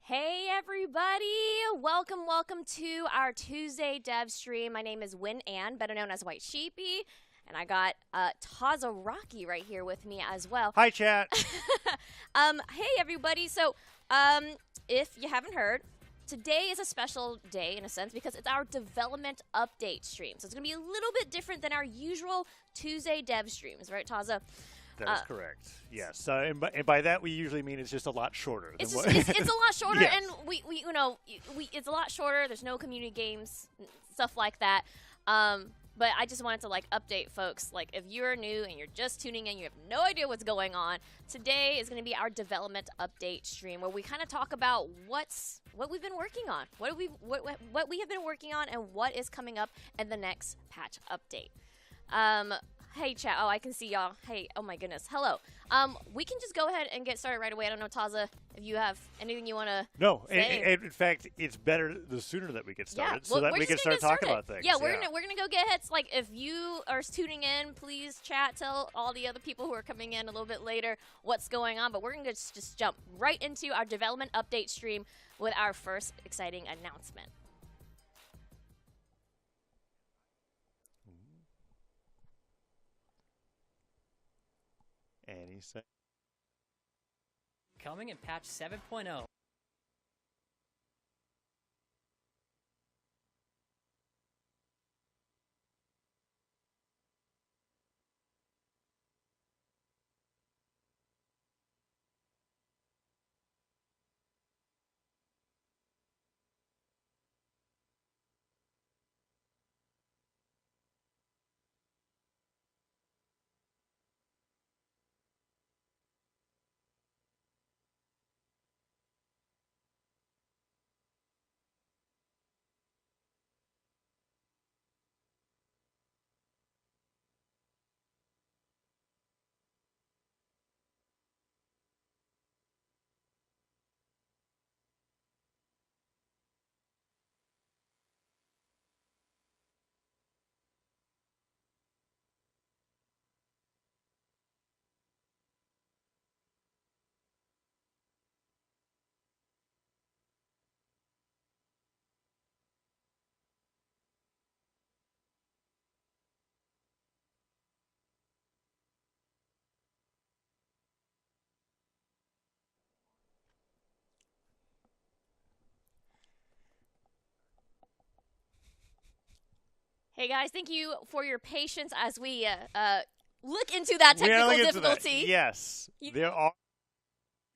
Hey everybody! Welcome to our Tuesday dev stream. My name is Win Ann, better known as White Sheepy, and I got Taza Rocky right here with me as well. Hi, chat. Hey everybody! So, if you haven't heard, today is a special day in a sense because it's our development update stream. So it's gonna be a little bit different than our usual Tuesday dev streams, right, Taza? That is correct. Yes. And by that we usually mean it's just a lot shorter. It's a lot shorter, yes. and we it's a lot shorter. There's no community games, stuff like that. But I just wanted to update folks. Like if you're new and you're just tuning in, you have no idea what's going on. Today is going to be our development update stream where we kind of talk about what we've been working on, what we have been working on, and what is coming up in the next patch update. Hey, chat. Oh, I can see y'all. Hey, oh my goodness. Hello. We can just go ahead and get started right away. I don't know, Taza, if you have anything you want to say. In fact, it's better the sooner that we get started so that we can start talking about things. Yeah, we're gonna go get ahead. Like, if you are tuning in, please chat. Tell all the other people who are coming in a little bit later what's going on. But we're gonna just jump right into our development update stream with our first exciting announcement. And he said, coming in patch 7.0. Hey guys, thank you for your patience as we look into that technical difficulty. Yes, there are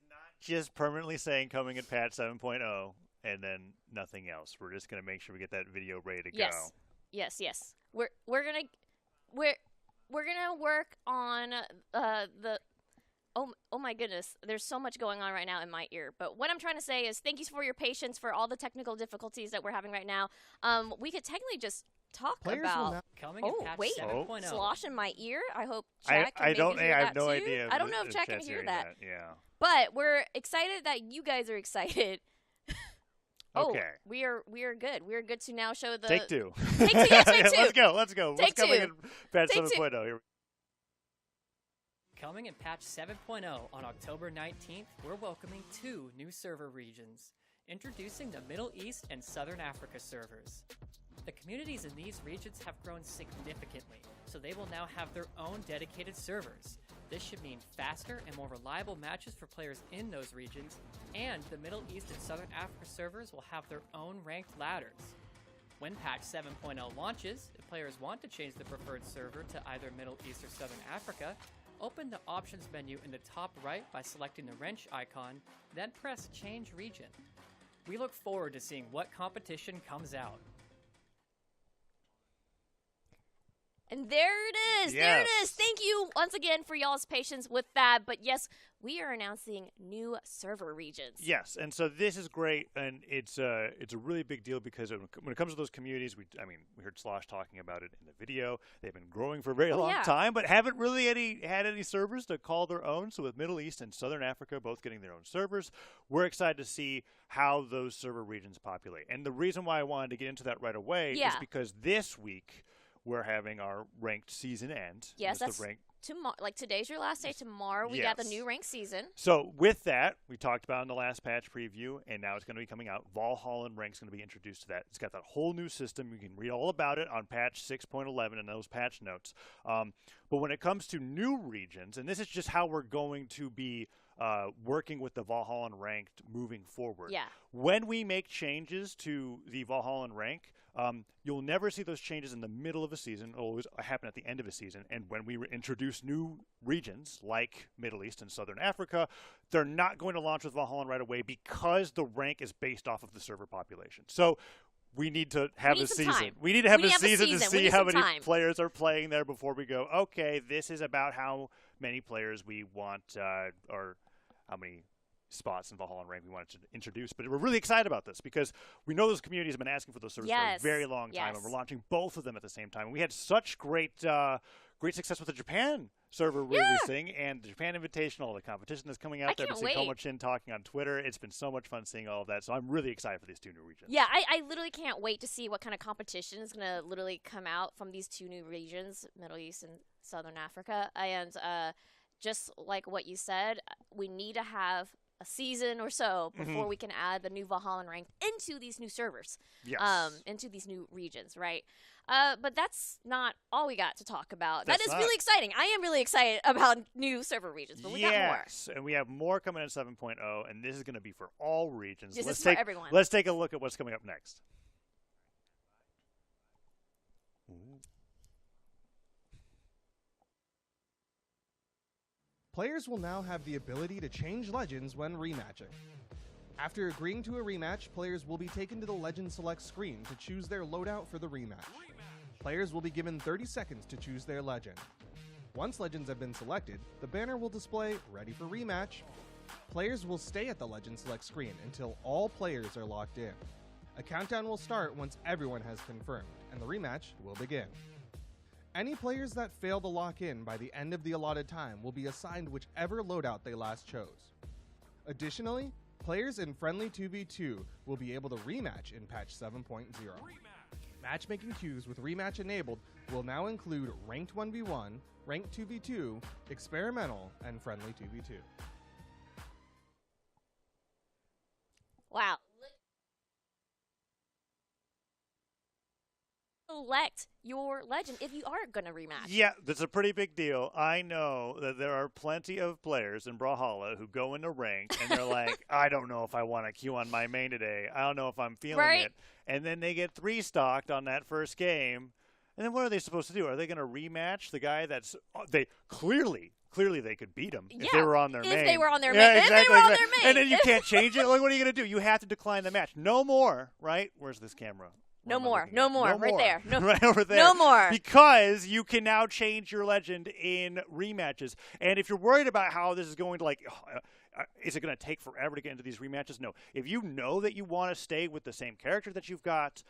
not just permanently saying coming in patch 7.0 and then nothing else. We're just gonna make sure we get that video ready to go. Yes. We're gonna work on the. Oh my goodness, there's so much going on right now in my ear. But what I'm trying to say is thank you for your patience for all the technical difficulties that we're having right now. We could technically just talk about. Coming in patch 7.0. Slosh in my ear. I hope chat can I don't. maybe hear I that have no too. idea. I don't know if chat can hear that. Yeah. But we're excited that you guys are excited. Okay. We are good. We are good to now show the Take two. Take two. Yes, take two. Let's go. Take What's coming two. in patch 7.0? Here. Coming in patch 7.0 on October 19th, we're welcoming 2 new server regions, introducing the Middle East and Southern Africa servers. The communities in these regions have grown significantly, so they will now have their own dedicated servers. This should mean faster and more reliable matches for players in those regions, and the Middle East and Southern Africa servers will have their own ranked ladders. When patch 7.0 launches, if players want to change the preferred server to either Middle East or Southern Africa, open the options menu in the top right by selecting the wrench icon, then press change region. We look forward to seeing what competition comes out. And there it is. Yes. There it is. Thank you once again for y'all's patience with that. But yes, we are announcing new server regions. Yes, and so this is great, and it's a really big deal because when it comes to those communities, we heard Slosh talking about it in the video. They've been growing for a very long time, but haven't really had any servers to call their own. So with Middle East and Southern Africa both getting their own servers, we're excited to see how those server regions populate. And the reason why I wanted to get into that right away is because this week we're having our ranked season end. Yes, the ranked tomorrow, like today's your last day. Tomorrow we got the new ranked season. So with that, we talked about in the last patch preview, and now it's going to be coming out. Brawlhalla Rank's going to be introduced to that. It's got that whole new system. You can read all about it on patch 6.11 and those patch notes. But when it comes to new regions, and this is just how we're going to be working with the Valhalla Ranked moving forward. Yeah. When we make changes to the Valhalla Rank, you'll never see those changes in the middle of a season. It'll always happen at the end of a season. And when we introduce new regions like Middle East and Southern Africa, they're not going to launch with Valhalla right away because the rank is based off of the server population. So we need to have a season. Time. We need to have a season to see how many time. players are playing there before we go, okay, this is about how many players we want or how many spots in Valhalla Rank we wanted to introduce. But we're really excited about this because we know those communities have been asking for those servers for a very long time, and we're launching both of them at the same time. And we had such great success with the Japan server releasing and the Japan Invitational, the competition that's coming out there. I've seen Komo-chin talking on Twitter. It's been so much fun seeing all of that. So I'm really excited for these two new regions. Yeah, I literally can't wait to see what kind of competition is going to literally come out from these two new regions, Middle East and Southern Africa. And just like what you said, we need to have a season or so before we can add the new Valhalla rank into these new servers, into these new regions, right? But that's not all we got to talk about. That is really exciting. I am really excited about new server regions, but we got more. Yes, and we have more coming in 7.0, and this is going to be for all regions. This is for everyone. Let's take a look at what's coming up next. Players will now have the ability to change legends when rematching. After agreeing to a rematch, players will be taken to the Legend Select screen to choose their loadout for the rematch. Players will be given 30 seconds to choose their legend. Once legends have been selected, the banner will display Ready for Rematch. Players will stay at the Legend Select screen until all players are locked in. A countdown will start once everyone has confirmed, and the rematch will begin. Any players that fail to lock in by the end of the allotted time will be assigned whichever loadout they last chose. Additionally, players in Friendly 2v2 will be able to rematch in patch 7.0. Matchmaking queues with rematch enabled will now include Ranked 1v1, Ranked 2v2, Experimental, and Friendly 2v2. Wow. Select your legend if you are going to rematch. Yeah, that's a pretty big deal. I know that there are plenty of players in Brawlhalla who go into rank and they're like, I don't know if I want to queue on my main today. I don't know if I'm feeling it. And then they get 3-stocked on that first game. And then what are they supposed to do? Are they going to rematch the guy that's they clearly they could beat him if they were on their main. If they were on their main. Yeah, exactly. If they were on their main. And then you can't change it. Like, what are you going to do? You have to decline the match. No more, right? Where's this camera? No more. Right there. No, right over there. No more. Because you can now change your legend in rematches. And if you're worried about how this is going to, is it going to take forever to get into these rematches? No. If you know that you want to stay with the same character that you've got,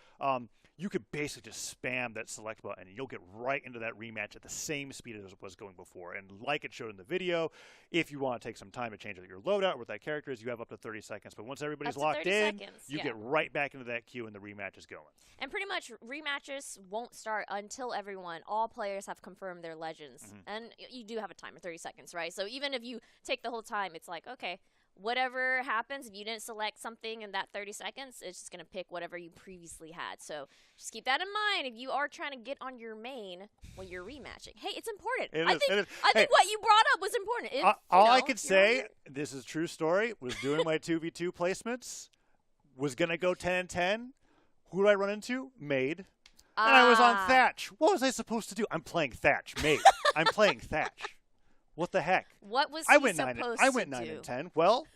you could basically just spam that select button and you'll get right into that rematch at the same speed as it was going before. And like it showed in the video, if you want to take some time to change your loadout or what that character is, you have up to 30 seconds. But once everybody's locked in, you get right back into that queue and the rematch is going. And pretty much rematches won't start until all players have confirmed their legends. And you do have a timer, 30 seconds, right? So even if you take the whole time, it's like, okay, whatever happens, if you didn't select something in that 30 seconds, it's just going to pick whatever you previously had. So just keep that in mind if you are trying to get on your main when you're rematching. Hey, it's important. I think what you brought up was important. All I could say, this is a true story, was doing my 2v2 placements, was going to go 10 and 10. Who did I run into? Maid. And I was on Thatch. What was I supposed to do? I'm playing Thatch. Maid. I'm playing Thatch. What the heck? What was he supposed to do? I went 9 and 10. Well,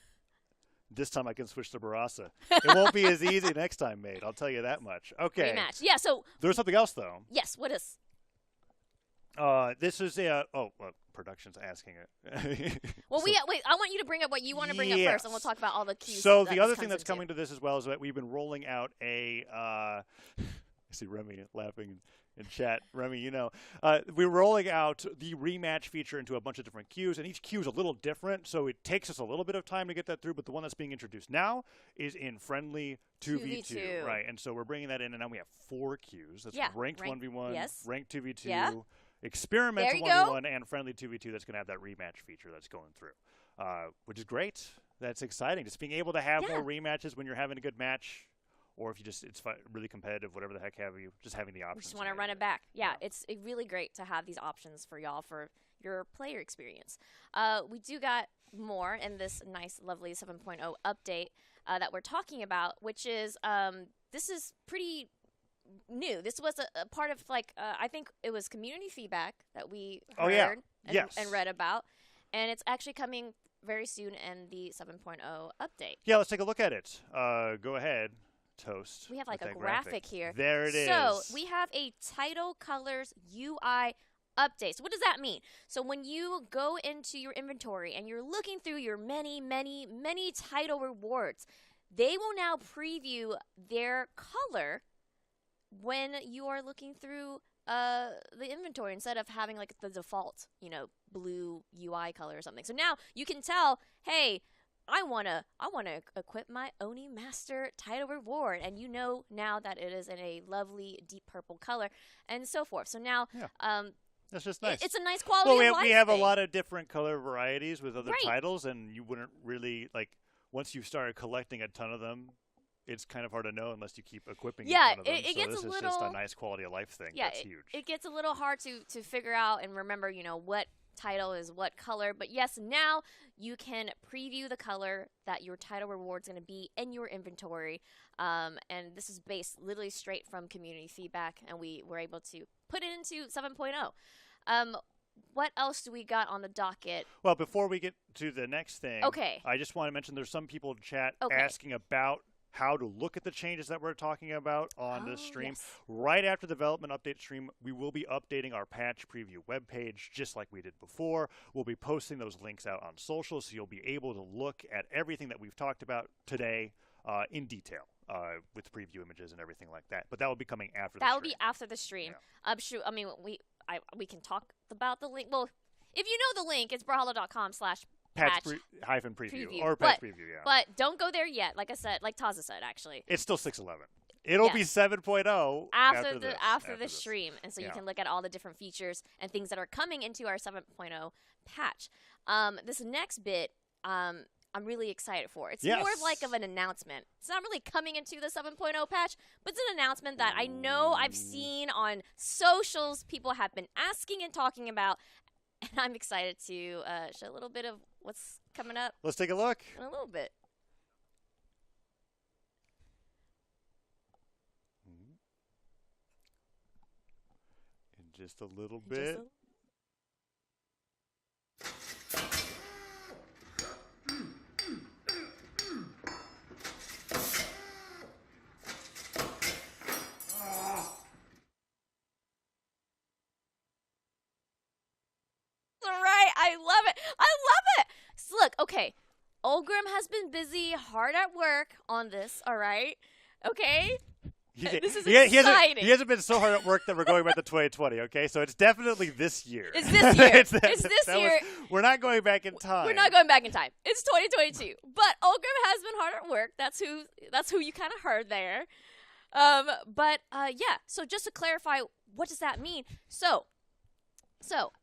this time I can switch to Barasa. It won't be as easy next time, mate. I'll tell you that much. Okay. Rematch. Yeah, so. There's something else, though. Yes, what is? This is production's asking it. Well, wait, I want you to bring up what you want to bring up first, and we'll talk about all the cues. So the other thing that's coming to this as well is that we've been rolling out a I see Remy laughing in chat. Remy, we're rolling out the rematch feature into a bunch of different queues, and each queue is a little different, so it takes us a little bit of time to get that through, but the one that's being introduced now is in Friendly 2v2. Right, and so we're bringing that in, and now we have 4 queues. That's Ranked 1v1, Ranked 2v2, experimental 1v1 and friendly 2v2 that's going to have that rematch feature that's going through, which is great. That's exciting. Just being able to have more rematches when you're having a good match, or if you just it's really competitive, whatever the heck have you, just having the options. Just want to run it back. Yeah, it's really great to have these options for y'all for your player experience. We do got more in this nice, lovely 7.0 update that we're talking about, which is this is pretty new. This was a part of I think it was community feedback that we heard and read about, and it's actually coming very soon in the 7.0 update. Yeah, let's take a look at it. Go ahead, Toast. We have like a graphic here. There it is. So we have a title colors UI update. So what does that mean? So when you go into your inventory and you're looking through your many, many, many title rewards, they will now preview their color when you are looking through the inventory instead of having like the default, blue UI color or something. So now you can tell, hey, I wanna equip my Oni Master title reward, and you know now that it is in a lovely deep purple color, and so forth. So now, that's just nice. It's a nice quality of life we have thing. A lot of different color varieties with other titles, and you wouldn't really once you started collecting a ton of them. It's kind of hard to know unless you keep equipping each one of them. It gets this is just a nice quality of life thing. That's huge. It gets a little hard to figure out and remember, what title is what color. But yes, now you can preview the color that your title reward is going to be in your inventory. And this is based literally straight from community feedback, and we were able to put it into 7.0. What else do we got on the docket? Well, before we get to the next thing, okay, I just want to mention there's some people in chat asking about how to look at the changes that we're talking about on this stream. Yes. Right after the development update stream, we will be updating our patch preview webpage just like we did before. We'll be posting those links out on social, so you'll be able to look at everything that we've talked about today in detail with preview images and everything like that. But that will be coming after the stream. That will be after the stream. Yeah. Sure, I mean, we can talk about the link. Well, if you know the link, it's brawlhalla.com/patch preview or patch preview, yeah. But don't go there yet. Like I said, like Taza said, actually. It's still 6.11. It'll be 7.0 after the stream. And so you can look at all the different features and things that are coming into our 7.0 patch. This next bit, I'm really excited for. It's more of an announcement. It's not really coming into the 7.0 patch, but it's an announcement that I know I've seen on socials. People have been asking and talking about. And I'm excited to show a little bit of what's coming up. Let's take a look. In a little bit. In just a little bit. I love it. So look, okay. Olgrim has been busy, hard at work on this, all right? Okay? This is exciting. He hasn't been so hard at work that we're going back to 2020, okay? So it's definitely this year. It's this year. It's this year. We're not going back in time. We're not going back in time. It's 2022. But Olgrim has been hard at work. That's who you kind of heard there. So just to clarify, what does that mean? So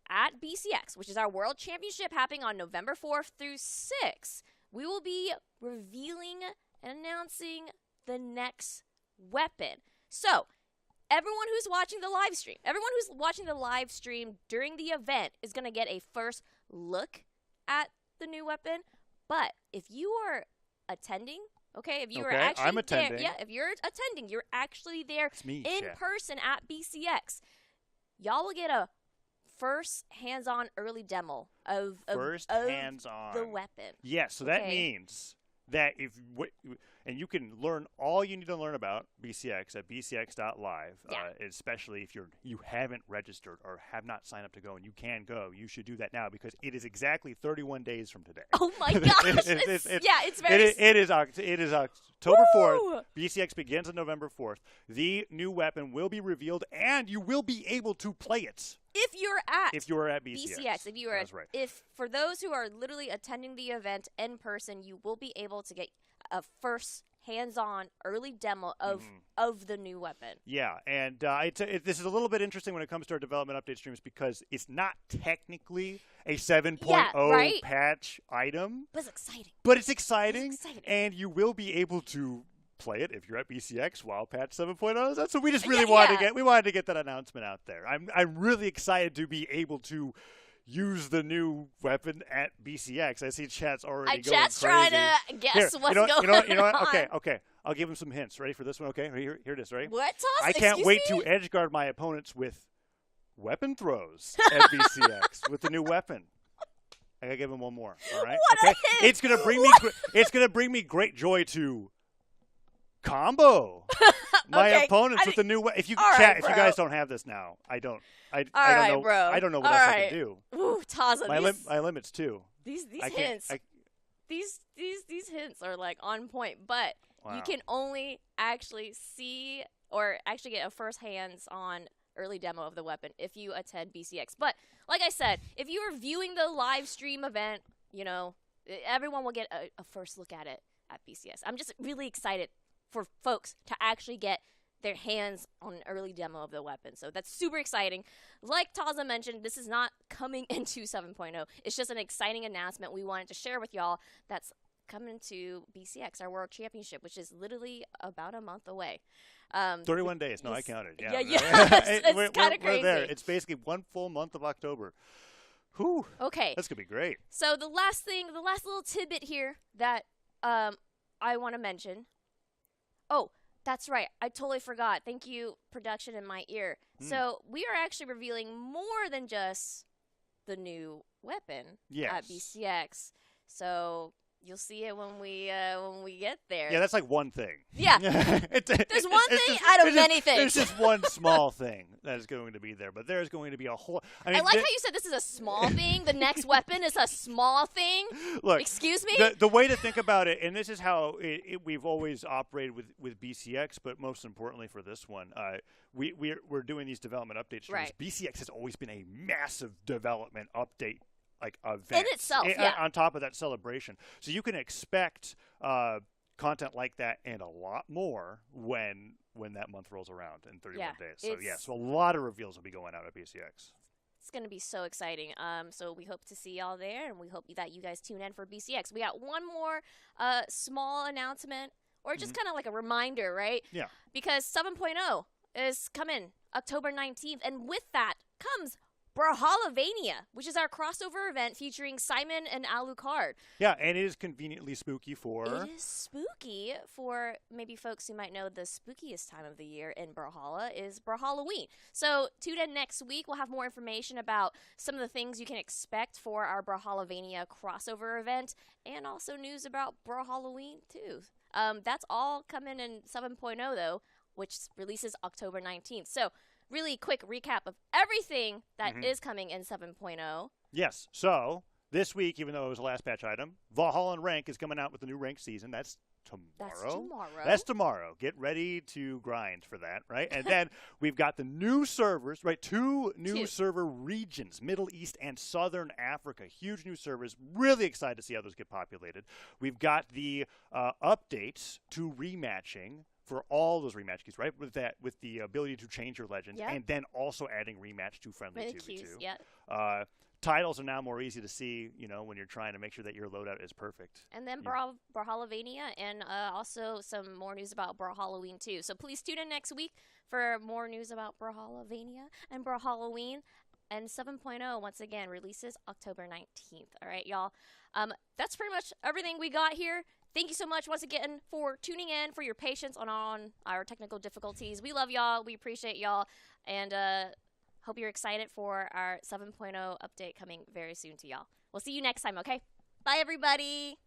at BCX, which is our World Championship happening on November 4th through 6th, we will be revealing and announcing the next weapon. So everyone who's watching the live stream during the event is going to get a first look at the new weapon. But if you are attending, if you are actually I'm attending. there, if you're attending, you're actually there in person at BCX, y'all will get a first hands-on early demo of the weapon. Yes, so that means that and you can learn all you need to learn about BCX at bcx.live, especially if you haven't registered or have not signed up to go, and you can go. You should do that now because it is exactly 31 days from today. Oh my gosh! It is October 4th. BCX begins on November 4th. The new weapon will be revealed, and you will be able to play it. If you're at BCX. If for those who are literally attending the event in person, you will be able to get a first hands-on early demo of the new weapon. Yeah, and this is a little bit interesting when it comes to our development update streams because it's not technically a 7.0 patch item. But it's exciting. But it's exciting, and you will be able to play it if you're at BCX while patch 7.0 is out. So we just really wanted to get that announcement out there. I'm really excited to be able to use the new weapon at BCX. I see chat's already going chat's crazy. Trying to guess what's going on. You know what? Okay. I'll give him some hints. Ready for this one? Okay, here it is. Ready? What, Toss? I can't wait to edge guard my opponents with weapon throws at BCX with the new weapon. I gotta give him one more. All right. What okay. It's gonna bring me great joy to combo my opponents with the new weapon. If you guys don't have this now, I don't know. Bro. I don't know what else I can do. Ooh, Taza, my limits too. These hints. These hints are like on point, but you can only actually see or actually get a first hands on early demo of the weapon if you attend BCX. But like I said, if you are viewing the live stream event, everyone will get a first look at it at BCS. I'm just really excited for folks to actually get their hands on an early demo of the weapon. So that's super exciting. Like Taza mentioned, this is not coming into 7.0. It's just an exciting announcement we wanted to share with y'all that's coming to BCX, our World Championship, which is literally about a month away. 31 days. No, I counted. Yeah. It's kind of crazy. We're there. It's basically one full month of October. Whew. Okay. That's going to be great. So the last little tidbit here that I want to mention. Oh, that's right. I totally forgot. Thank you, production in my ear. So we are actually revealing more than just the new weapon at BCX. So you'll see it when we get there. Yeah, that's like one thing. Yeah. There's one thing out of many things. There's just one small thing that is going to be there, but there's going to be a whole... I like how you said this is a small thing. The next weapon is a small thing. Look, excuse me? The way to think about it, and this is how we've always operated with BCX, but most importantly for this one, we're doing these development update streams. Right. BCX has always been a massive development update event in itself, on top of that celebration. So you can expect content like that and a lot more when that month rolls around in 31 days. So a lot of reveals will be going out at BCX. It's going to be so exciting. So we hope to see y'all there, and we hope that you guys tune in for BCX. We got one more small announcement, or just kind of like a reminder, right? Yeah. Because 7.0 is coming October 19th, and with that comes Brawlhalla, which is our crossover event featuring Simon and Alucard. Yeah, and it is conveniently spooky for... It is spooky for maybe folks who might know the spookiest time of the year in Brawlhalla is Brawlhalloween. So tune in next week. We'll have more information about some of the things you can expect for our Brawlhalla crossover event, and also news about Brawlhalloween too. That's all coming in 7.0 though, which releases October 19th. So really quick recap of everything that is coming in 7.0. Yes. So this week, even though it was a last patch item, Valhalla and Rank is coming out with the new Rank season. That's tomorrow. That's tomorrow. Get ready to grind for that, right? And then we've got the new servers, right? Two new server regions, Middle East and Southern Africa. Huge new servers. Really excited to see how those get populated. We've got the updates to rematching for all those rematch keys, right? With the ability to change your legends, and then also adding rematch to friendly 2v2. Titles are now more easy to see, when you're trying to make sure that your loadout is perfect. And then Brawlhalla, and also some more news about Brawlhalloween too. So please tune in next week for more news about Brawlhalla and Brawlhalloween. And 7.0, once again, releases October 19th. All right, y'all. That's pretty much everything we got here. Thank you so much once again for tuning in, for your patience on our technical difficulties. We love y'all. We appreciate y'all. And hope you're excited for our 7.0 update coming very soon to y'all. We'll see you next time, okay? Bye, everybody.